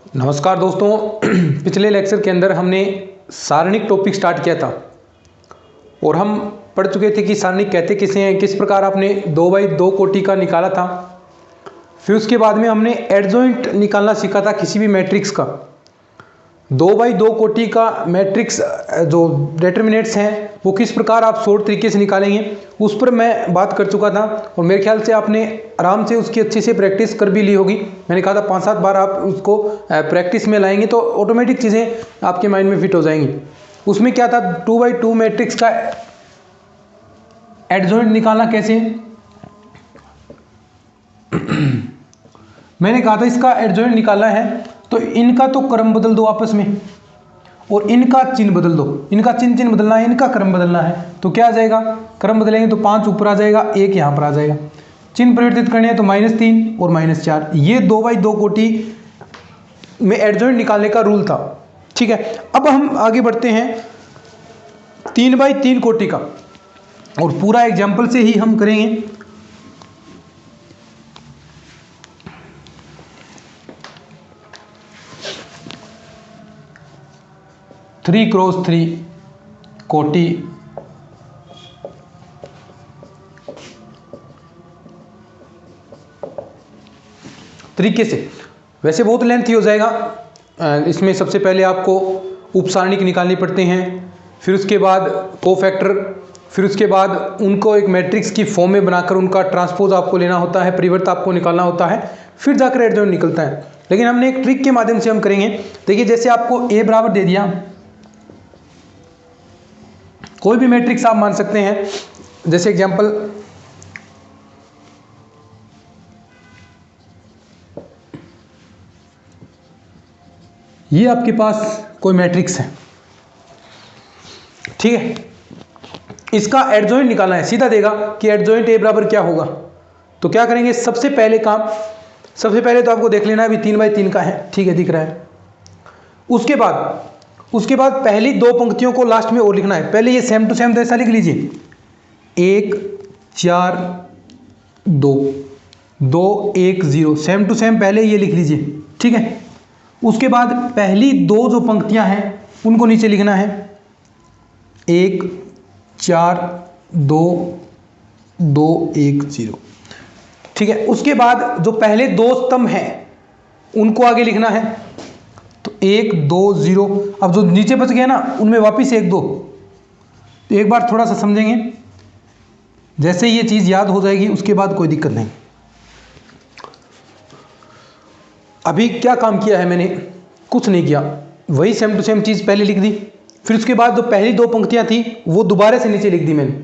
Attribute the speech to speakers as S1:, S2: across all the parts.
S1: नमस्कार दोस्तों। पिछले लेक्चर के अंदर हमने सारणिक टॉपिक स्टार्ट किया था और हम पढ़ चुके थे कि सारणिक कहते किसे हैं, किस प्रकार आपने 2x2 कोटि का निकाला था। फिर उसके बाद में हमने एडजॉइंट निकालना सीखा था किसी भी मैट्रिक्स का। 2x2 कोटि का मैट्रिक्स जो डिटर्मिनेंट्स हैं वो किस प्रकार आप शॉर्ट तरीके से निकालेंगे उस पर मैं बात कर चुका था और मेरे ख्याल से आपने आराम से उसकी अच्छे से प्रैक्टिस कर भी ली होगी। मैंने कहा था 5-7 बार आप उसको प्रैक्टिस में लाएंगे तो ऑटोमेटिक चीज़ें आपके माइंड में फिट हो जाएंगी। उसमें क्या था, 2x2 मैट्रिक्स का एडजॉइंट निकालना कैसे मैंने कहा था इसका एडजॉइंट निकालना है तो इनका तो क्रम बदल दो आपस में और इनका चिन्ह बदल दो। इनका चिन्ह बदलना है, इनका क्रम बदलना है तो क्या आ जाएगा, क्रम बदलेंगे तो 5 ऊपर आ जाएगा, 1 यहाँ पर आ जाएगा। चिन्ह परिवर्तित करने हैं तो -3 और -4। ये 2x2 कोटि में एडजॉइंट निकालने का रूल था। ठीक है, अब हम आगे बढ़ते हैं 3x3 कोटि का और पूरा एग्जाम्पल से ही हम करेंगे। थ्री क्रॉस 3 कोटि तरीके से, वैसे बहुत लेंथी हो जाएगा। इसमें सबसे पहले आपको उपसारणिक निकालनी पड़ते हैं, फिर उसके बाद कोफैक्टर, फिर उसके बाद उनको एक मैट्रिक्स की फॉर्म में बनाकर उनका ट्रांसपोज आपको लेना होता है, परिवर्त आपको निकालना होता है, फिर जाकर एडजॉइंट निकलता है। लेकिन हमने एक ट्रिक के माध्यम से हम करेंगे। देखिए, जैसे आपको a बराबर दे दिया, कोई भी मैट्रिक्स आप मान सकते हैं। जैसे एग्जांपल ये आपके पास कोई मैट्रिक्स है, ठीक है, इसका एडजॉइंट निकालना है। सीधा देगा कि एडजॉइंट a बराबर क्या होगा। तो क्या करेंगे, सबसे पहले तो आपको देख लेना है अभी 3x3 का है, ठीक है, दिख रहा है। उसके बाद पहली 2 पंक्तियों को लास्ट में और लिखना है। पहले ये सेम टू सेम जैसा लिख लीजिए, 1 4 2 2 1 0, सेम टू सेम पहले ये लिख लीजिए, ठीक है। उसके बाद पहली 2 जो पंक्तियां हैं उनको नीचे लिखना है, 1 4 2 2 1 0, ठीक है। उसके बाद जो पहले 2 स्तंभ हैं उनको आगे लिखना है, तो 1 2 0। अब जो नीचे बच गया ना उनमें वापिस 1 2। तो एक बार थोड़ा सा समझेंगे, जैसे ये चीज़ याद हो जाएगी उसके बाद कोई दिक्कत नहीं। अभी क्या काम किया है मैंने, कुछ नहीं किया, वही सेम टू सेम चीज़ पहले लिख दी। फिर उसके बाद जो पहली 2 पंक्तियां थी वो दोबारा से नीचे लिख दी मैंने,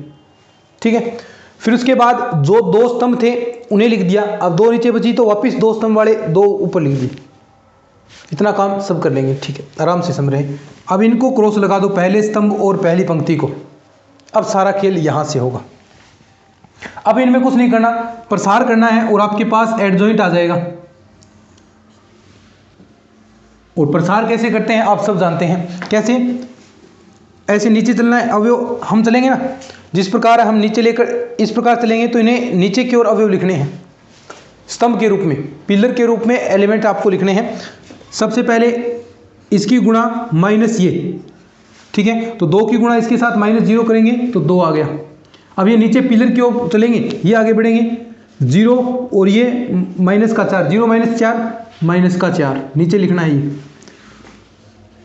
S1: ठीक है। फिर उसके बाद जो 2 स्तंभ थे उन्हें लिख दिया। अब 2 नीचे बची तो वापस 2 स्तंभ वाले 2 ऊपर लिख दी। इतना काम सब कर लेंगे, ठीक है, आराम से समझ रहे। अब इनको क्रॉस लगा दो, पहले स्तंभ और पहली पंक्ति को। अब सारा खेल यहां से होगा। अब इनमें कुछ नहीं करना, प्रसार करना है और आपके पास एडजॉइंट आ जाएगा। और प्रसार कैसे करते हैं आप सब जानते हैं, कैसे, ऐसे नीचे चलना है, अवयव हम चलेंगे ना, जिस प्रकार हम नीचे लेकर इस प्रकार चलेंगे तो इन्हें नीचे की ओर अवयव लिखने हैं, स्तंभ के रूप में, पिलर के रूप में एलिमेंट आपको लिखने हैं। सबसे पहले इसकी गुणा माइनस ये, ठीक है, तो 2 की गुणा इसके साथ -0 करेंगे तो 2 आ गया। अब ये नीचे पिलर की ओर चलेंगे, ये आगे बढ़ेंगे, 0 और ये -4, 0 -4 -4 नीचे लिखना है, ये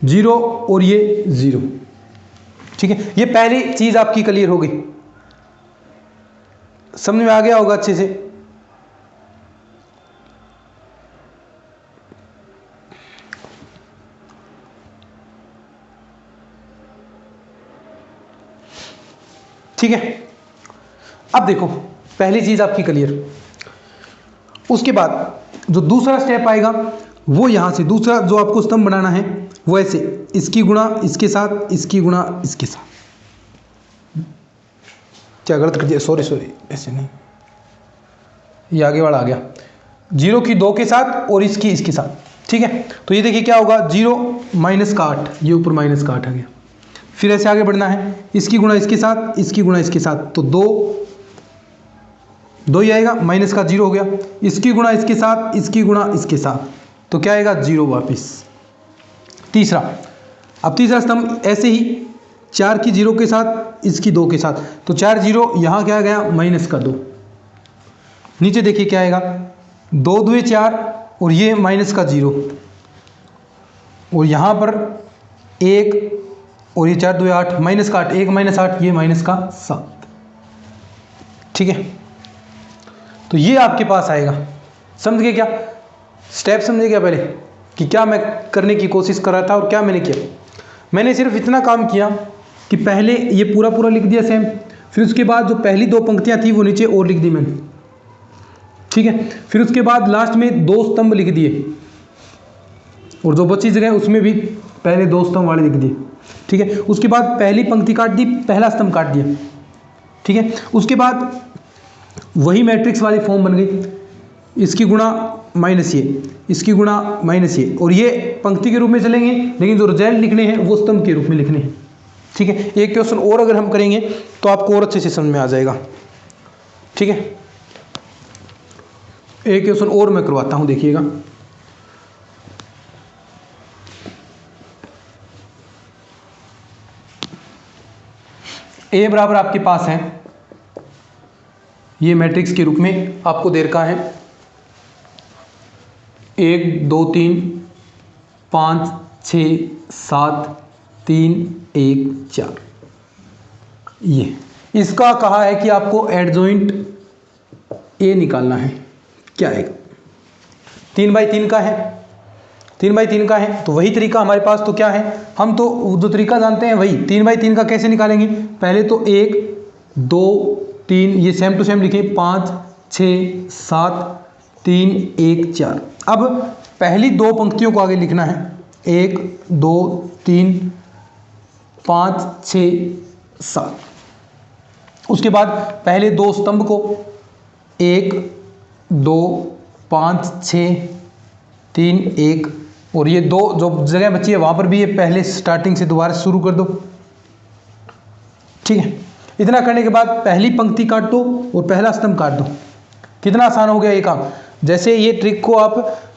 S1: 0 और ये 0, ठीक है। ये पहली चीज आपकी क्लियर हो गई, समझ में आ गया होगा अच्छे से। ठीक है, अब देखो पहली चीज आपकी क्लियर। उसके बाद जो दूसरा स्टेप आएगा वो यहां से, दूसरा जो आपको स्तंभ बनाना है वो ऐसे, इसकी गुणा इसके साथ, इसकी गुणा इसके साथ। क्या गलत कर दिया, सॉरी, ऐसे नहीं, ये आगे वाला आ गया, 0 की 2 के साथ और इसकी इसके साथ, ठीक है। तो ये देखिए क्या होगा, 0 -8, ये ऊपर -8 आ गया। फिर ऐसे आगे बढ़ना है, इसकी गुणा इसके साथ, इसकी गुणा इसके साथ, तो 2 ही आएगा, माइनस का 0 हो गया। इसकी गुणा इसके साथ, इसकी गुणा इसके साथ, तो क्या आएगा 0 वापिस। तीसरा, अब तीसरा स्तंभ ऐसे ही 4 की 0 के साथ, इसकी 2 के साथ, तो 4 0, यहाँ क्या आ गया माइनस का 2। नीचे देखिए क्या आएगा 2 2 4 और ये माइनस का 0 और यहाँ पर 1 और ये 4 2 8 माइनस का 8, 1 माइनस 8, ये माइनस का 7। ठीक है, तो ये आपके पास आएगा। समझ गए क्या स्टेप, समझे क्या पहले कि क्या मैं करने की कोशिश कर रहा था और क्या मैंने किया। मैंने सिर्फ इतना काम किया कि पहले ये पूरा पूरा लिख दिया सेम, फिर उसके बाद जो पहली 2 पंक्तियां थी वो नीचे और लिख दी मैंने। ठीक है, फिर उसके बाद लास्ट में 2 स्तंभ लिख दिए और जो बची जगह उसमें भी पहले 2 स्तंभ वाले लिख दिए। ठीक है, उसके बाद पहली पंक्ति काट दी, पहला स्तंभ काट दिया। ठीक है, उसके बाद वही मैट्रिक्स वाली फॉर्म बन गई, इसकी गुणा माइनस ये, इसकी गुणा माइनस ये, और ये पंक्ति के रूप में चलेंगे लेकिन जो रिजल्ट लिखने हैं वो स्तंभ के रूप में लिखने हैं। ठीक है, एक क्वेश्चन और अगर हम करेंगे तो आपको और अच्छे से समझ में आ जाएगा। ठीक है, एक क्वेश्चन और मैं करवाता हूं, देखिएगा। ए बराबर आपके पास है, ये मैट्रिक्स के रूप में आपको दे रखा है 1 2 3 5 6 7 3 1 4। ये इसका कहा है कि आपको एडजॉइंट ए निकालना है। क्या आएगा 3 बाई 3 का है, 3 बाई 3 का है, तो वही तरीका हमारे पास तो क्या है, हम तो जो तरीका जानते हैं वही 3 बाई 3 का कैसे निकालेंगे। पहले तो 1 2 3 ये सेम टू सेम लिखे, 5 6 7 3 1 4। अब पहली 2 पंक्तियों को आगे लिखना है, 1 2 3 5 6 7। उसके बाद पहले 2 स्तंभ को 1 2 5 6 3 1, और ये 2 जो जगह बची है वहां पर भी ये पहले स्टार्टिंग से दोबारा शुरू कर दो। ठीक है, इतना करने के बाद पहली पंक्ति काट दो और पहला स्तंभ काट दो। कितना आसान हो गया ये काम। जैसे ये ट्रिक को आप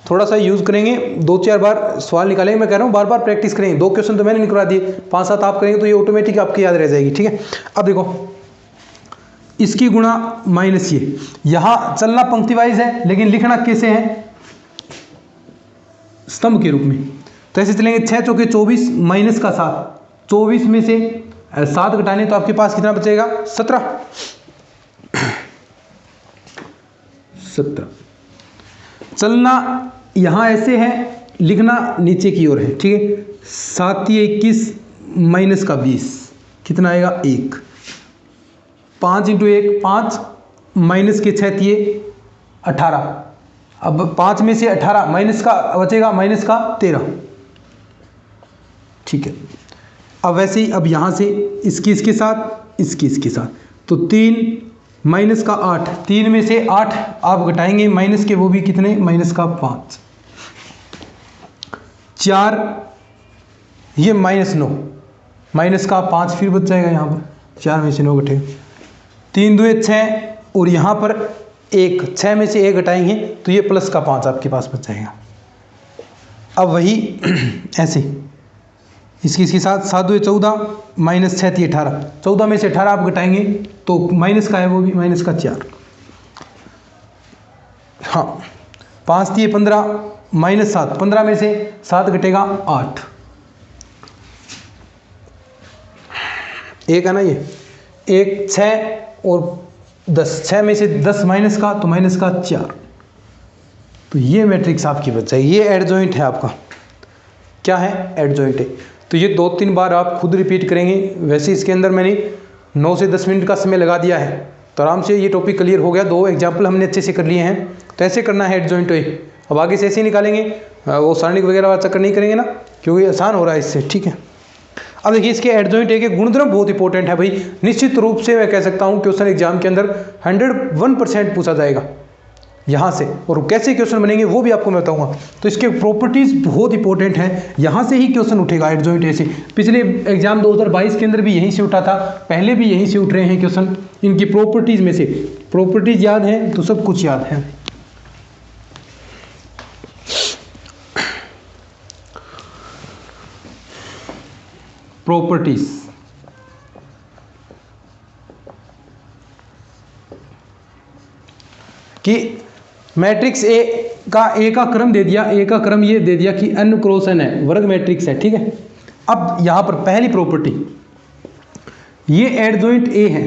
S1: थोड़ा सा यूज करेंगे, 2-4 बार सवाल निकालेंगे, मैं कह रहा हूँ बार बार प्रैक्टिस करेंगे। 2 क्वेश्चन तो मैंने निकलवा दिए, 5-7 आप करेंगे तो ये ऑटोमेटिक आपकी याद रह जाएगी। ठीक है, अब देखो इसकी गुणा माइनस ये, यहां चलना पंक्ति वाइज है लेकिन लिखना कैसे है, स्तंभ के रूप में। तो ऐसे चलेंगे 6 चौके 24 माइनस का 7, 24 में से 7 घटाने तो आपके पास कितना बचेगा 17। चलना यहां ऐसे है, लिखना नीचे की ओर है। ठीक है, 7 21 माइनस का 20 कितना आएगा 1। 5 × 1 5 माइनस के 6 दिए 18। अब 5 में से 18 माइनस का बचेगा माइनस का 13। ठीक है, अब वैसे ही अब यहाँ से इसकी इसके साथ, इसकी इसके साथ, तो 3 माइनस का 8, 3 में से 8 आप घटाएंगे माइनस के, वो भी कितने माइनस का 5। 4 ये -9 माइनस का 5 फिर बच जाएगा यहाँ पर, 4 में से 9 घटेगा, 3 2 6 और यहाँ पर 1, 6 में से 1 घटाएंगे तो ये प्लस का 5 आपके पास बच जाएगा। अब वही ऐसे इसकी इसके साथ 7 2 14 माइनस 6 3 18, 14 में से 18 आप घटाएंगे तो माइनस का है, वो भी माइनस का 4। हाँ 5 3 15 माइनस 7, 15 में से 7 घटेगा 8। एक है ना ये 1 6 और 10, 6 में से 10 माइनस का तो माइनस का 4। तो ये मैट्रिक्स आपकी बच जाएगी। ये एडजॉइंट है आपका, क्या है एडजॉइंट है। तो ये 2-3 बार आप खुद रिपीट करेंगे। वैसे इसके अंदर मैंने 9 से 10 मिनट का समय लगा दिया है, तो आराम से ये टॉपिक क्लियर हो गया। 2 एग्जाम्पल हमने अच्छे से कर लिए हैं। तो ऐसे करना है एडजॉइंट है। अब आगे से ऐसे ही निकालेंगे, वो सारणिक वगैरह वाला चक्कर नहीं करेंगे ना, क्योंकि आसान हो रहा है इससे। ठीक है, अब देखिए इसके एडजॉइंट है कि गुणधर्म बहुत इंपॉर्टेंट है भाई। निश्चित रूप से मैं कह सकता हूँ क्वेश्चन एग्जाम के अंदर 101% पूछा जाएगा यहाँ से, और कैसे क्वेश्चन बनेंगे वो भी आपको मैं बताऊंगा। तो इसके प्रॉपर्टीज बहुत इंपॉर्टेंट है, यहाँ से ही क्वेश्चन उठेगा एडजॉइंट ए से। पिछले एग्जाम 2022 के अंदर भी यहीं से उठा था, पहले भी यहीं से उठ रहे हैं क्वेश्चन इनकी प्रॉपर्टीज में से। प्रॉपर्टीज याद है तो सब कुछ याद है। प्रॉपर्टीज कि मैट्रिक्स ए का क्रम दे दिया, ए का क्रम ये दे दिया कि n क्रॉस n है, वर्ग मैट्रिक्स है, ठीक है। अब यहां पर पहली प्रॉपर्टी, ये एडजॉइंट ए है,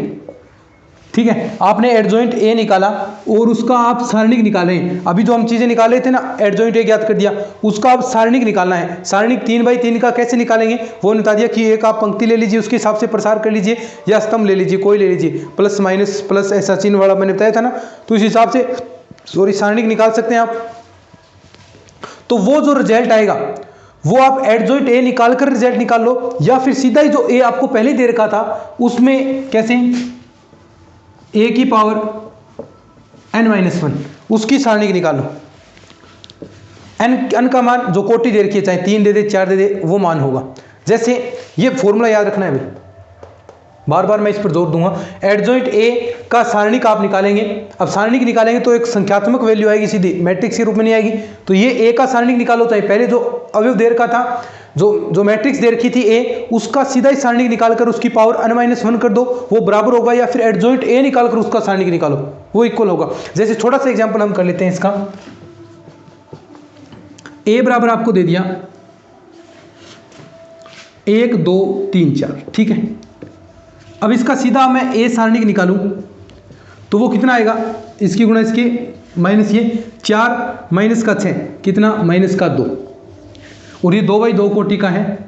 S1: ठीक है। आपने एडजॉइंट ए निकाला और उसका आप सारणिक निकाले। अभी जो हम चीजें निकाले थे ना, एडजॉइंट ए ज्ञात कर दिया, उसका आप सारणिक निकालना है। सारणिक 3/3 का कैसे निकालेंगे वो बता दिया कि एक आप पंक्ति ले लीजिए, उसके हिसाब से प्रसार कर लीजिए, या स्तंभ ले लीजिए, कोई ले लीजिए, प्लस माइनस प्लस ऐसा चिन्ह वाला मैंने बताया था ना, तो इस हिसाब से सारणिक निकाल सकते हैं आप। तो वो जो रिजल्ट आएगा वो आप एडजॉइंट ए निकाल कर रिजल्ट निकाल लो, या फिर सीधा ही जो ए आपको पहले दे रखा था उसमें कैसे ए की पावर n-1 उसकी सारणिक निकालो। n का मान जो कोटि दे रखी है, चाहे 3 दे दे 4 दे दे, वो मान होगा। जैसे ये फॉर्मूला याद रखना है भाई, बार बार मैं इस पर जोर दूंगा। एडजॉइंट ए का सारणिक आप निकालेंगे। अब सारणिक निकालेंगे तो एक संख्यात्मक वैल्यू आएगी, सीधी मैट्रिक्स के रूप में नहीं आएगी। तो ये ए का सारणिक निकालो, चाहे पहले जो अवयव दे रखा था, जो मैट्रिक्स दे रखी थी ए, उसका सीधा ही सारणिक निकालकर उसकी पावर n-1 कर दो, वो बराबर होगा। या फिर एडजॉइंट ए निकालकर उसका सारणिक निकालो, वो इक्वल होगा। जैसे छोटा सा एग्जांपल हम कर लेते हैं इसका। ए बराबर आपको दे दिया 1 2 3 4, ठीक है। अब इसका सीधा मैं ए सारणिक निकालूं तो वो कितना आएगा, इसकी गुणा इसके माइनस ये 4 माइनस का 6 कितना, माइनस का 2, और ये 2/2 कोटि का है,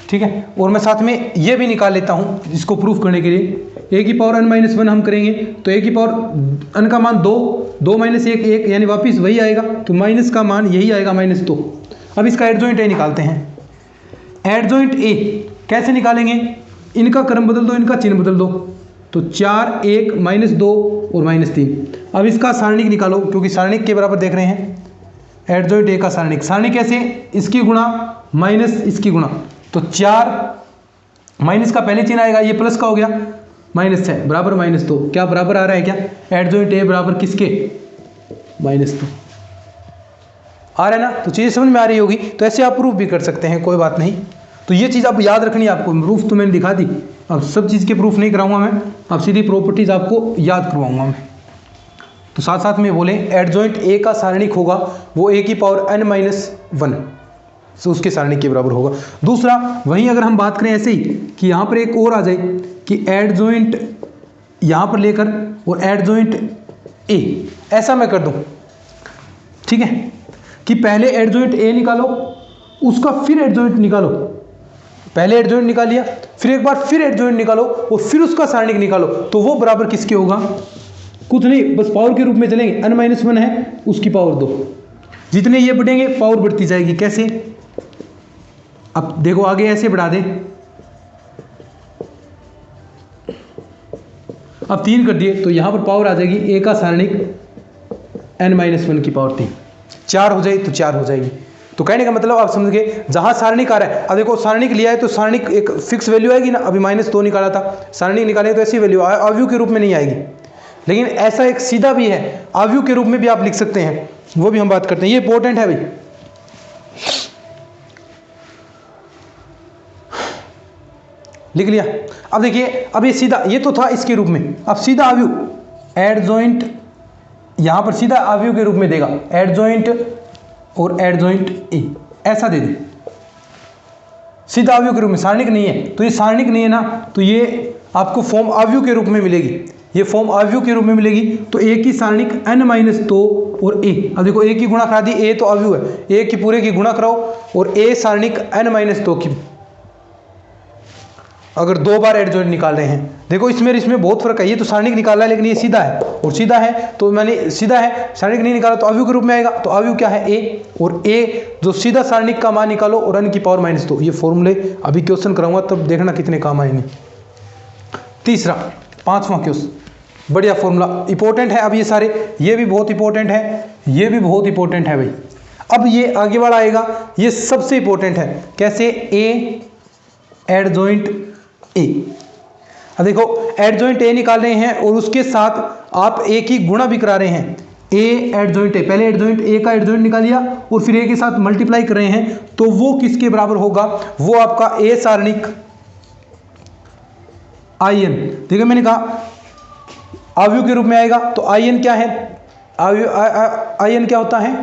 S1: ठीक है। और मैं साथ में ये भी निकाल लेता हूं इसको प्रूफ करने के लिए। ए की पावर n-1 हम करेंगे तो ए की पावर n का मान 2, 2 - 1 1, यानी वापिस वही आएगा, तो माइनस का मान यही आएगा -2। अब इसका एडजॉइंट ए निकालते हैं। एडजॉइंट ए कैसे निकालेंगे, इनका क्रम बदल दो, इनका चिन्ह बदल दो, तो 4 1 -2 और -3। अब इसका सारणिक निकालो, क्योंकि सारणिक के बराबर देख रहे हैं। एडजॉइंट ए का सारणिक, सारणिक कैसे, इसकी गुणा माइनस इसकी गुणा, तो 4 माइनस का पहले चिन्ह आएगा, ये प्लस का हो गया, -6 बराबर -2, क्या बराबर आ रहा है क्या, एडजॉइंट ए बराबर किसके, -2 आ रहा है ना। तो चीज़ें समझ में आ रही होगी। तो ऐसे आप प्रूफ भी कर सकते हैं, कोई बात नहीं। तो ये चीज़ आप याद रखनी है आपको। प्रूफ तो मैंने दिखा दी, अब सब चीज़ के प्रूफ नहीं कराऊंगा मैं, अब सीधी प्रॉपर्टीज आपको याद करवाऊंगा मैं। तो साथ साथ में बोले एडजॉइंट ए का सारणिक होगा वो ए की पावर n-1 से उसके सारणिक के बराबर होगा। दूसरा, वहीं अगर हम बात करें ऐसे ही कि यहाँ पर एक और आ जाए कि एडजॉइंट यहाँ पर लेकर और एडजॉइंट ए, ऐसा मैं कर दूँ, ठीक है, कि पहले एडजॉइंट ए निकालो, उसका फिर एडजॉइंट निकालो, पहले एडजॉइंट निकाल लिया, फिर एक बार फिर एडजॉइंट निकालो और फिर उसका सारणिक निकालो, तो वो बराबर किसके होगा, कुछ नहीं, बस पावर के रूप में चलेंगे। n-1 है, उसकी पावर 2, जितने ये बढ़ेंगे पावर बढ़ती जाएगी। कैसे, अब देखो आगे ऐसे बढ़ा दें, अब 3 कर दिए तो यहां पर पावर आ जाएगी ए का सारणिक n-1 की पावर 3, 4 हो जाए तो 4 हो जाएगी। तो कहने का मतलब आप समझ गए, जहां सारणिक आ रहा है, अब देखो सारणिक लिया है तो सारणिक एक फिक्स वैल्यू आएगी ना, अभी -2 निकाला था, सारणिक निकालेंगे तो ऐसी वैल्यू अवयव के रूप में नहीं आएगी। लेकिन ऐसा एक सीधा भी है, अवयव के रूप में भी आप लिख सकते हैं, वो भी हम बात करते हैं, ये इंपॉर्टेंट है भाई। लिख लिया। अब देखिए, अब ये सीधा, ये तो था इसके रूप में, अब सीधा अवयव एडजॉइंट यहां पर सीधा अवयव के रूप में देगा, एडजॉइंट और एडजॉइंट ए, ऐसा दे दे सीधा अवयव के रूप में, सारणिक नहीं है। तो ये सारणिक नहीं है ना, तो ये आपको फॉर्म अवयव के रूप में मिलेगी, ये फॉर्म अवयव के रूप में मिलेगी। तो ए की सारणिक n-2 और ए, अब देखो ए की गुणा करा दी, ए तो अवयव है, ए की पूरे की गुणा कराओ और ए सारणिक n-2 की, अगर 2 बार एडजॉइंट निकाल रहे हैं, देखो इसमें बहुत फर्क है। ये तो सारणिक निकाला है लेकिन ये सीधा है, और सीधा है तो मैंने सीधा है, सारणिक नहीं निकाला तो अवयव के रूप में आएगा। तो अवयव क्या है, ए, और ए जो सीधा सारणिक का मान निकालो और n की पावर -2। ये फॉर्मूले अभी क्वेश्चन कराऊंगा तब देखना कितने काम आएंगे। तीसरा, 5वां क्वेश्चन, बढ़िया फॉर्मूला, इंपॉर्टेंट है। अब ये सारे, ये भी बहुत इंपॉर्टेंट है, ये भी बहुत इंपॉर्टेंट है भाई। अब ये आगे वाला आएगा, ये सबसे इंपॉर्टेंट है। कैसे, ए एडजॉइंट ए, अब देखो एडजॉइंट ए निकाल रहे हैं और उसके साथ आप ए की गुणा भी करा रहे हैं। ए एडजॉइंट ए, पहले एडजॉइंट ए का एडजॉइंट निकाल लिया और फिर ए के साथ मल्टीप्लाई कर रहे हैं, तो वो किसके बराबर होगा, वो आपका ए सारणिक आई एन। देखिए मैंने कहा अवयव के रूप में आएगा, तो आई एन क्या है, आई एन क्या होता है,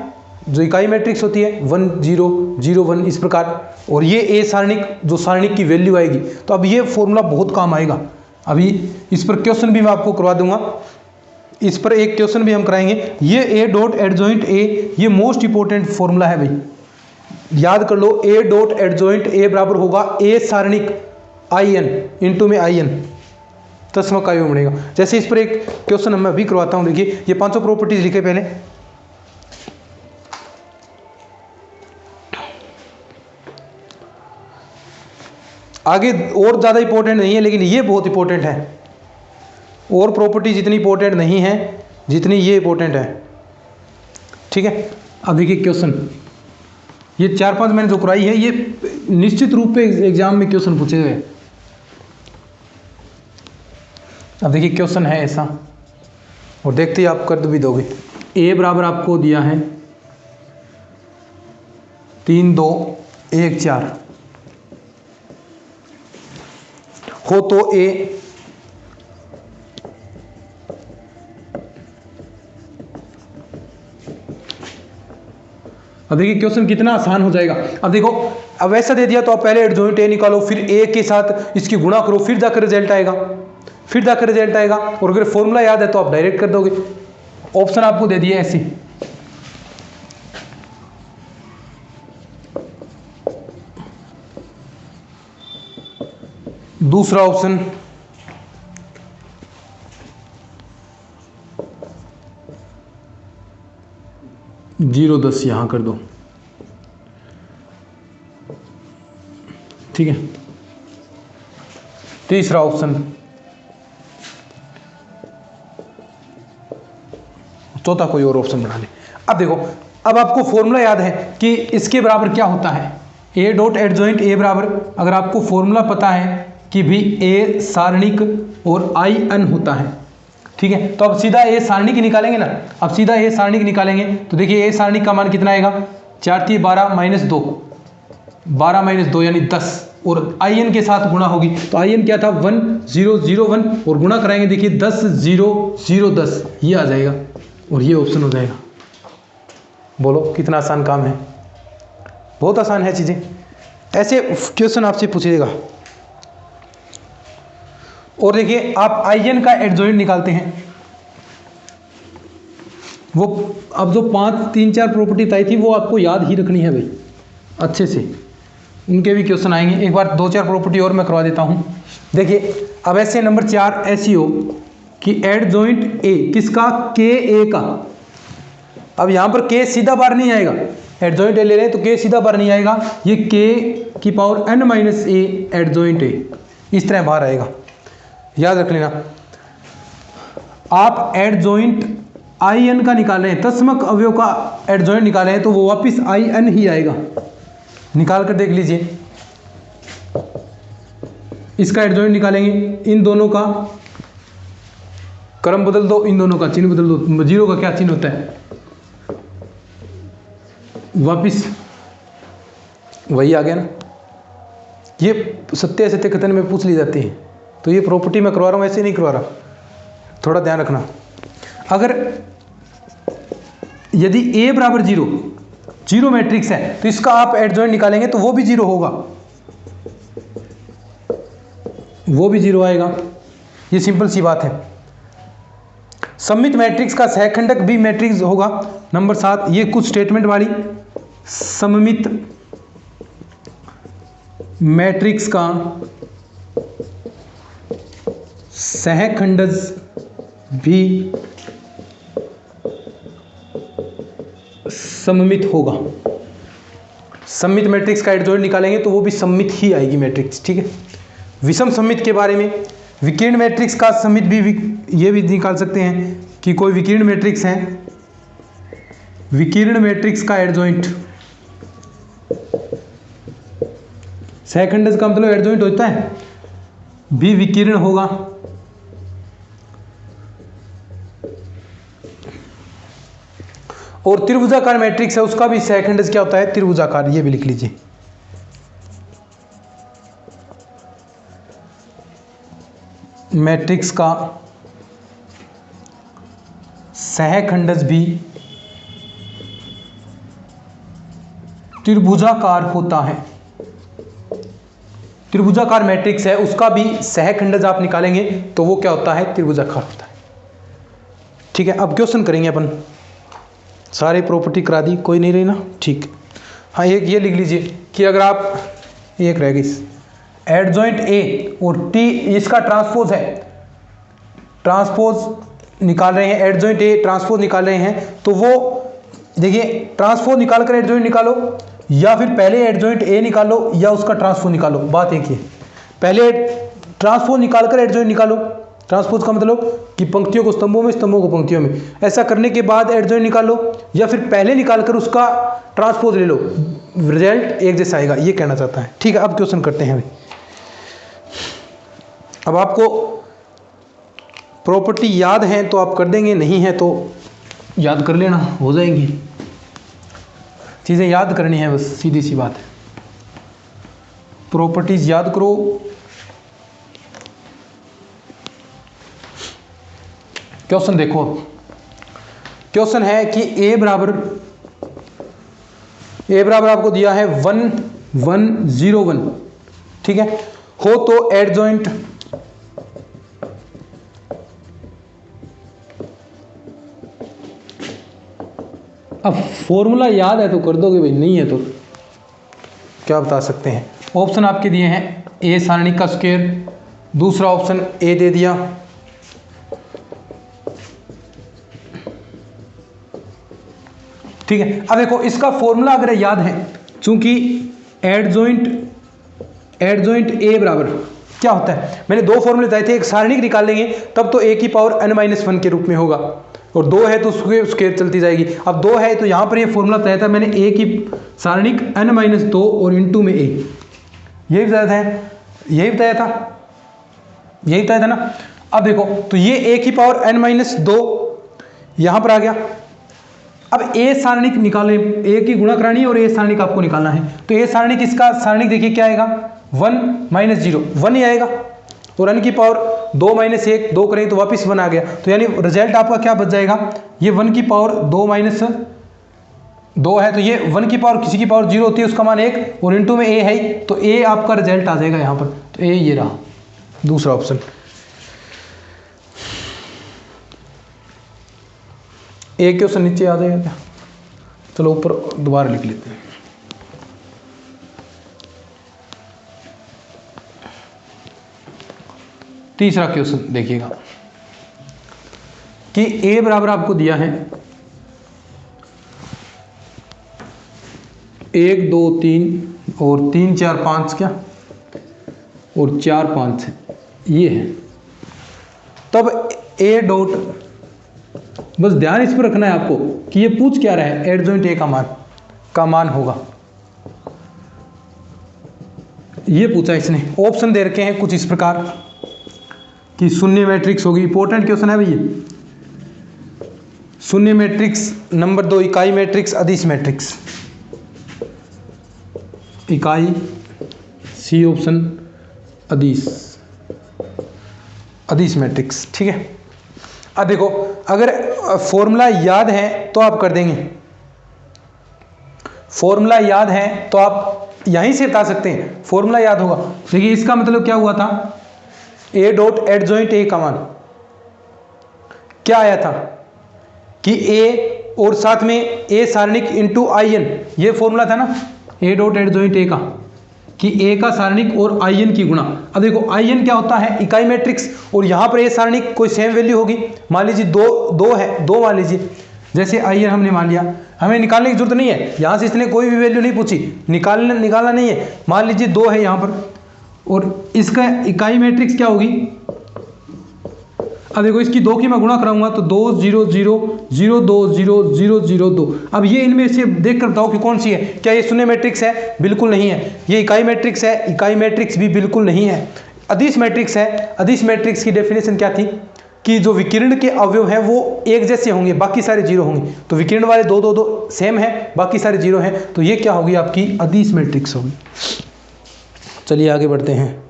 S1: जो इकाई मैट्रिक्स होती है 1 0 0 1 इस प्रकार, और ये ए सारणिक जो सारणिक की वैल्यू आएगी। तो अब ये फॉर्मूला बहुत काम आएगा। अभी इस पर क्वेश्चन भी मैं आपको करवा दूंगा, इस पर एक क्वेश्चन भी हम कराएंगे। ये ए डॉट एडजॉइंट ए, ये मोस्ट इंपोर्टेंट फॉर्मूला है भाई, याद कर लो। ए डॉट एडजॉइंट ए बराबर होगा ए सारणिक आई एन इंटू में आई एन, तस्मक का योग बनेगा। जैसे इस पर एक क्वेश्चन मैं अभी करवाता हूं, देखिए ये 500 प्रॉपर्टीज लिखे पहले। आगे और ज्यादा इंपॉर्टेंट नहीं है, लेकिन ये बहुत इंपॉर्टेंट है। और प्रॉपर्टी जितनी इंपॉर्टेंट नहीं है जितनी ये इंपॉर्टेंट है, ठीक है। अब देखिए क्वेश्चन, ये 4-5 मैंने जो कराई है, ये निश्चित रूप पे एग्जाम में क्वेश्चन पूछे हुए। अब देखिए क्वेश्चन है ऐसा, और देखते ही आप कर भी दोगे। ए बराबर आपको दिया है 3 2 1 4, हो तो ए अब देखिए क्वेश्चन कितना आसान हो जाएगा। अब देखो, अब ऐसा दे दिया तो आप पहले एडजॉइंट ए निकालो, फिर ए के साथ इसकी गुणा करो, फिर जाकर रिजल्ट आएगा, फिर जाकर रिजल्ट आएगा। और अगर फॉर्मूला याद है तो आप डायरेक्ट कर दोगे। ऑप्शन आपको दे दिए ऐसी, दूसरा ऑप्शन 0 10 यहां कर दो, ठीक है। तीसरा ऑप्शन, चौथा कोई और ऑप्शन बना ले। अब देखो, अब आपको फॉर्मूला याद है कि इसके बराबर क्या होता है, ए डॉट एडजॉइंट ए बराबर, अगर आपको फॉर्मूला पता है कि भी ए सारणिक और आई एन होता है, ठीक है, तो अब सीधा ए सारणिक निकालेंगे ना। अब सीधा ए सारणिक निकालेंगे तो देखिए ए सारणिक का मान कितना आएगा, 4 3 12 माइनस 2, 12 माइनस 2 यानी 10, और आई एन के साथ गुणा होगी। तो आई एन क्या था 1 0 0 1, और गुणा कराएंगे देखिए 10 0 0 10, ये आ जाएगा और ये ऑप्शन हो जाएगा। बोलो कितना आसान काम है, बहुत आसान है चीज़ें। ऐसे क्वेश्चन आपसे पूछेगा। और देखिए आप आई एन का एडजॉइंट निकालते हैं, वो अब जो 5 3 4 प्रॉपर्टी बताई थी वो आपको याद ही रखनी है भाई अच्छे से, उनके भी क्वेश्चन आएंगे। एक बार 2 4 प्रॉपर्टी और मैं करवा देता हूँ। देखिए अब ऐसे नंबर 4 ऐसी हो कि एडजॉइंट ए किसका, के ए का। अब यहाँ पर के सीधा बार नहीं आएगा, एडजॉइंट ए ले रहे हैं तो के सीधा बार नहीं आएगा, ये के की power n minus A adjoint A इस तरह बाहर आएगा, याद रख लेना। आप एडजॉइंट आई एन का निकाल रहे हैं, तस्मक अवयव का एडजॉइंट निकाल रहे हैं, तो वो वापस आई एन ही आएगा। निकाल कर देख लीजिए, इसका एडजॉइंट निकालेंगे, इन दोनों का क्रम बदल दो, इन दोनों का चिन्ह बदल दो। 0 का क्या चिन्ह होता है, वापिस वही आ गया ना। ये सत्य सत्य कथन में पूछ ली जाती है, तो ये प्रॉपर्टी मैं करवा रहा हूँ, ऐसे नहीं करवा रहा, थोड़ा ध्यान रखना। अगर यदि a बराबर 0 0 मैट्रिक्स है तो इसका आप एडजॉइंट निकालेंगे तो वो भी 0 होगा, वो भी 0 आएगा। ये सिंपल सी बात है। सममित मैट्रिक्स का सहखंडक भी मैट्रिक्स होगा। नंबर 7, ये कुछ स्टेटमेंट वाली, सममित मैट्रिक्स का सहखंडज भी सममित होगा। सममित मैट्रिक्स का एडजॉइंट निकालेंगे तो वो भी सममित ही आएगी मैट्रिक्स, ठीक है। विषम सममित के बारे में, विकीर्ण मैट्रिक्स का सममित भी ये भी निकाल सकते हैं कि कोई विकीर्ण मैट्रिक्स है, विकीर्ण मैट्रिक्स का एडजॉइंट, सहखंडज का मतलब एडजॉइंट होता है भी विकीर्ण होगा। और त्रिभुजाकार मैट्रिक्स है उसका भी सह खंडज क्या होता है, त्रिभुजाकार। ये भी लिख लीजिए। मैट्रिक्स का सहखंडज भी त्रिभुजाकार होता है। त्रिभुजाकार मैट्रिक्स है उसका भी सहखंडज आप निकालेंगे तो वो क्या होता है, त्रिभुजाकार होता है। ठीक है, अब क्वेश्चन करेंगे अपन। सारी प्रॉपर्टी करा दी, कोई नहीं रही ना, ठीक। हाँ, एक ये लिख लीजिए कि अगर आप, एक रह गई, एडजॉइंट ए और टी इसका ट्रांसपोज है, ट्रांसपोज निकाल रहे हैं, एडजॉइंट ए ट्रांसपोज निकाल रहे हैं, तो वो देखिए ट्रांसपोज निकाल कर एडजॉइंट निकालो या फिर पहले एडजॉइंट ए निकालो या उसका ट्रांसपोज निकालो, बात एक ही है। पहले ट्रांसपोज निकाल कर एडजॉइंट निकालो, ट्रांसपोज का मतलब कि पंक्तियों को स्तंभों में, स्तंभों को पंक्तियों में, ऐसा करने के बाद एडजॉइंट निकालो या फिर पहले निकाल कर उसका ट्रांसपोज ले लो, रिजल्ट एक जैसा आएगा, ये कहना चाहता है। ठीक है, अब क्वेश्चन करते हैं। अब आपको प्रॉपर्टी याद है तो आप कर देंगे, नहीं है तो याद कर लेना, हो जाएंगी। चीज़ें याद करनी है बस, सीधी सी बात है। प्रॉपर्टीज याद करो। क्वेश्चन देखो, क्वेश्चन है कि ए बराबर आपको दिया है 1 1 0 1, ठीक है, हो तो एडजॉइंट अब फॉर्मूला याद है तो कर दोगे भाई, नहीं है तो क्या बता सकते हैं। ऑप्शन आपके दिए हैं, ए सारणी का स्क्वायर, दूसरा ऑप्शन ए दे दिया, ठीक है। अब देखो इसका फॉर्मूला अगर याद है, चूंकि एडजॉइंट ए बराबर क्या होता है, मैंने दो फॉर्मूले बताए थे, एक सारणिक निकाल लेंगे तब तो ए की पावर n-1 के रूप में होगा, और दो है तो उसके स्क्वायर चलती जाएगी। अब दो है तो यहाँ पर ये फॉर्मूला बताया था मैंने, ए की सारणिक n-2 और इंटू में ए, यही बताया था ना। अब देखो तो ये ए की पावर n-2 यहाँ पर आ गया। अब ए सारणिक निकालें, ए की गुणा करानी है और ए सारणिक आपको निकालना है, तो ए सारणिक, इसका सारणिक देखिए क्या आएगा, 1 - 0 1 ही आएगा, और n की पावर 2 - 1 2 करें तो वापस 1 आ गया, तो यानी रिजल्ट आपका क्या बच जाएगा, ये 1 की पावर 2 - 2 है, तो ये 1 की पावर किसी की पावर 0 होती है, उसका मान 1, और इंटू में a है, तो a आपका रिजल्ट आ जाएगा यहाँ पर, तो a ये रहा दूसरा ऑप्शन। एक क्वेश्चन नीचे आ जाएगा क्या, चलो ऊपर दोबारा लिख लेते हैं। तीसरा क्वेश्चन देखिएगा कि a बराबर आपको दिया है 1 2 3 और 3 4 5 क्या, और 4 5 ये है, तब a डॉट, बस ध्यान इस पर रखना है आपको कि ये पूछ क्या रहा है, एडजॉइंट ए का मान होगा, ये पूछा इसने। ऑप्शन दे रखे हैं कुछ इस प्रकार कि शून्य मैट्रिक्स होगी, इंपॉर्टेंट क्वेश्चन है भैया। शून्य मैट्रिक्स, नंबर 2 इकाई मैट्रिक्स, अदिश मैट्रिक्स, इकाई, सी ऑप्शन अदिश मैट्रिक्स, ठीक है। अब देखो अगर फॉर्मूला याद है तो आप कर देंगे, फॉर्मूला याद है तो आप यहीं से बता सकते हैं, फॉर्मूला याद होगा। देखिए इसका मतलब क्या हुआ था, ए डॉट एडजॉइंट ए का मान क्या आया था कि ए और साथ में ए सारणिक इंटू आई एन, ये फॉर्मूला था ना, ए डॉट एडजॉइंट ए का, कि ए का सारणिक और आई एन की गुणा। अब देखो आई एन क्या होता है, इकाई मैट्रिक्स, और यहाँ पर ए सारणिक कोई सेम वैल्यू होगी, मान लीजिए दो है, दो मान लीजिए, जैसे आई एन हमने मान लिया, हमें निकालने की जरूरत नहीं है, यहाँ से इसने कोई भी वैल्यू नहीं पूछी, निकालना नहीं है, मान लीजिए 2 है यहाँ पर, और इसका इकाई मैट्रिक्स क्या होगी, अब देखो इसकी 2 की मैं गुणा कराऊंगा तो 2 0 0 0 2 0 0 0 2। अब ये इनमें से देख कर बताओ कि कौन सी है, क्या ये शून्य मैट्रिक्स है, बिल्कुल नहीं है। ये इकाई मैट्रिक्स है, इकाई मैट्रिक्स भी बिल्कुल नहीं है। अदिश मैट्रिक्स है, अदिश मैट्रिक्स की डेफिनेशन क्या थी, कि जो विकिरण के अवयव हैं वो एक जैसे होंगे, बाकी सारे जीरो होंगे। तो विकिरण वाले 2 2 2 सेम है, बाकी सारे जीरो हैं, तो ये क्या होगी आपकी अदिश मैट्रिक्स होगी। चलिए आगे बढ़ते हैं।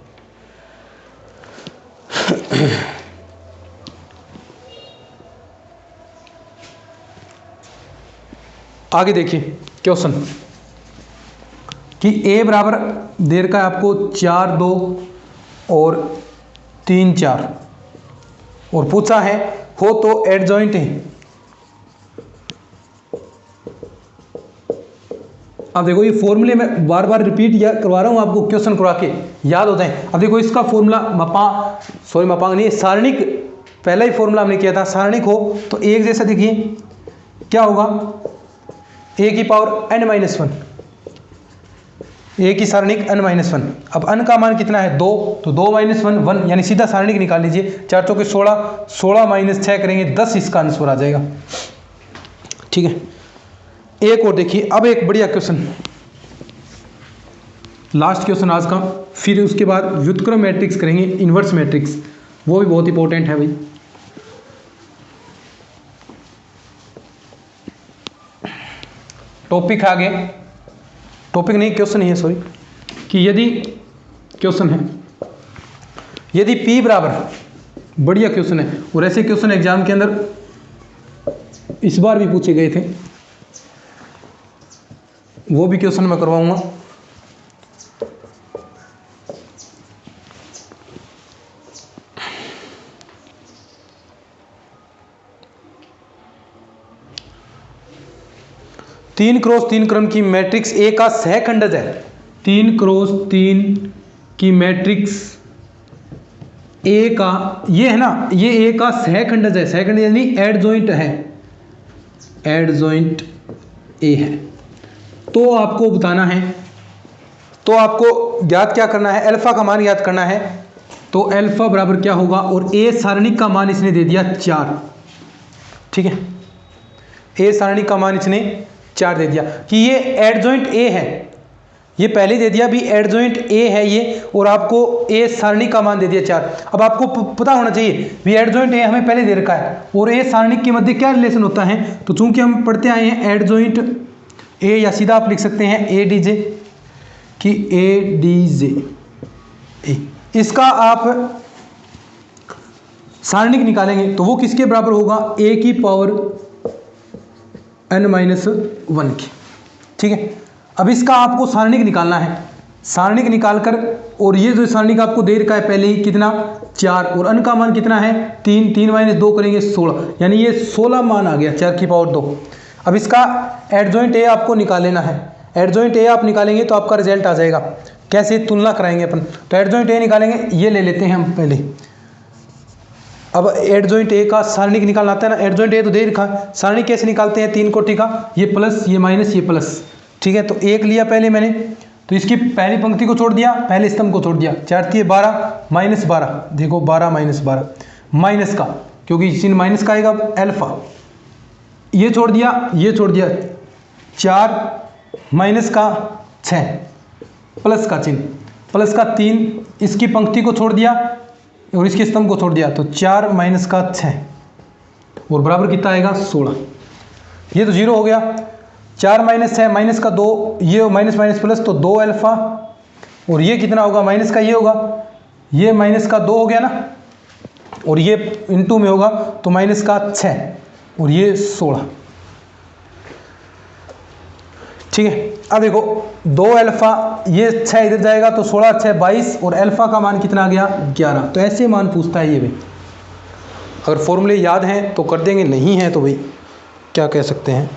S1: आगे देखिए क्वेश्चन कि a बराबर दे रखा है आपको 4 2 और 3 4 और पूछा है हो तो एडजॉइंट है। अब देखो ये फॉर्मूले में बार बार रिपीट या करवा रहा हूं आपको, क्वेश्चन करवा के याद हो जाए। अब देखो इसका फॉर्मूला मापांक नहीं, सारणिक पहला ही फॉर्मूला हमने किया था। सारणिक हो तो एक जैसा देखिए क्या होगा, a की पावर n-1, a की सारणिक n-1। अब n का मान कितना है 2, तो 2 - 1 1, यानी सीधा सारणिक निकाल लीजिए। 4 चौके 16, 16 - 6 करेंगे 10, इसका आंसर आ जाएगा। ठीक है, एक और देखिए, अब एक बढ़िया क्वेश्चन, लास्ट क्वेश्चन आज का, फिर उसके बाद व्युत्क्रम मैट्रिक्स करेंगे, इनवर्स मैट्रिक्स, वो भी बहुत इंपॉर्टेंट है भाई। टॉपिक आगे, टॉपिक नहीं क्वेश्चन ही है, सॉरी, कि यदि क्वेश्चन है, यदि P बराबर, बढ़िया क्वेश्चन है, और ऐसे क्वेश्चन एग्जाम के अंदर इस बार भी पूछे गए थे, वो भी क्वेश्चन मैं करवाऊंगा। तीन क्रॉस तीन क्रम की मैट्रिक्स ए का सहखंडज है। 3 क्रॉस 3 की मैट्रिक्स ए का, ये है ना, ये ए का सहखंडज है। सहखंडज यानी एडजॉइंट है, एडजॉइंट ए है। तो आपको बताना है, तो आपको ज्ञात क्या करना है, अल्फा का मान ज्ञात करना है। तो अल्फा बराबर क्या होगा, और ए सारणिक का मान इसने दे दिया 4। ठीक है, ए सारणिक का मान इसने 4 दे दिया कि ये एडजॉइंट ए है, ये पहले दे दिया भी एडजॉइंट ए है ये, और आपको ए सारणिक का मान दे दिया 4। अब आपको पता होना चाहिए भी एडजॉइंट ए हमें पहले दे रखा है और ए सारणिक के मध्य क्या रिलेशन होता है। तो चूंकि हम पढ़ते आए हैं एडजॉइंट ए, या सीधा आप लिख सकते हैं ए डी जे, कि ए डी जे ए, इसका आप सारणिक निकालेंगे तो वो किसके बराबर होगा, ए की पावर n-1 की। ठीक है, अब इसका आपको सारणिक निकालना है। सारणिक निकालकर, और ये जो सारणिक आपको दे रखा है पहले ही कितना 4, और n का मान कितना है 3, 3 - 2 करेंगे 16, यानी ये 16 मान आ गया 4 की पावर 2। अब इसका एडजॉइंट ए आपको निकाल लेना है। एडजॉइंट ए आप निकालेंगे तो आपका रिजल्ट आ जाएगा। कैसे, तुलना कराएंगे अपन। तो एडजॉइंट ए निकालेंगे, ये ले लेते हैं हम पहले। अब एडजॉइंट ए का सारणिक निकालना आता है ना, एडजॉइंट ए तो दे रखा है, सारणिक कैसे निकालते हैं, 3 कोटि का, ये प्लस ये माइनस ये प्लस। ठीक है, तो 1 लिया पहले मैंने, तो इसकी पहली पंक्ति को छोड़ दिया, पहले स्तंभ को छोड़ दिया, 4 × 12 -12, देखो 12 - 12 माइनस का, क्योंकि चिन्ह माइनस का आएगा अल्फा, ये छोड़ दिया, ये छोड़ दिया, 4 माइनस का 6 प्लस का चिन्ह, प्लस का 3, इसकी पंक्ति को छोड़ दिया और इसके स्तंभ को छोड़ दिया, तो 4 माइनस का 6 और बराबर कितना आएगा 16। ये तो 0 हो गया। 4 - 6 माइनस का 2, ये माइनस माइनस प्लस, तो 2 अल्फा, और ये कितना होगा, माइनस का ये होगा, ये माइनस का 2 हो गया ना, और ये इंटू में होगा तो माइनस का 6 और ये 16। ठीक है, अब देखो 2 अल्फा, ये 6 इधर जाएगा तो 16 6 22, और अल्फा का मान कितना आ गया 11। तो ऐसे मान पूछता है ये भाई। अगर फॉर्मूले याद हैं तो कर देंगे, नहीं है तो भाई क्या कह सकते हैं।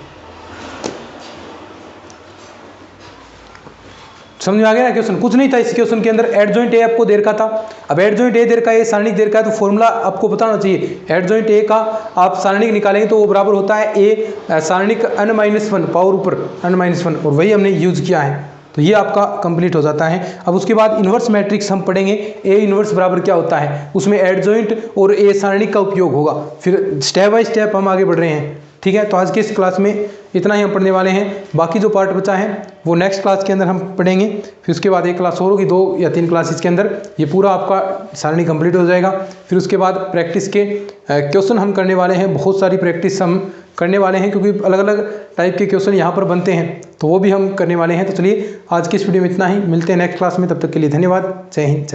S1: समझ में आ गया ना क्वेश्चन, कुछ नहीं था इस क्वेश्चन के अंदर। एडजॉइंट ए आपको दे रखा था, अब एडजॉइंट ए दे रखा है, ए सारणिक दे रखा है, तो फॉर्मूला आपको बताना चाहिए। एडजॉइंट ए का आप सारणिक निकालेंगे तो वो बराबर होता है ए सारणिक n-1 पावर ऊपर n-1, और वही हमने यूज किया है। तो ये आपका कंप्लीट हो जाता है। अब उसके बाद इन्वर्स मैट्रिक्स हम पढ़ेंगे, ए इन्वर्स बराबर क्या होता है, उसमें एडजॉइंट और ए सारणिक का उपयोग होगा। फिर स्टेप बाय स्टेप हम आगे बढ़ रहे हैं। ठीक है, तो आज के इस क्लास में इतना ही हम पढ़ने वाले हैं। बाकी जो पार्ट बचा है वो नेक्स्ट क्लास के अंदर हम पढ़ेंगे। फिर उसके बाद एक क्लास और होगी, 2 या 3 क्लासेस के अंदर ये पूरा आपका सारणी कंप्लीट हो जाएगा। फिर उसके बाद प्रैक्टिस के क्वेश्चन हम करने वाले हैं, बहुत सारी प्रैक्टिस हम करने वाले हैं क्योंकि अलग अलग टाइप के क्वेश्चन यहाँ पर बनते हैं, तो वो भी हम करने वाले हैं। तो चलिए आज की इस वीडियो में इतना ही, मिलते हैं नेक्स्ट क्लास में, तब तक के लिए धन्यवाद। जय हिंद, जय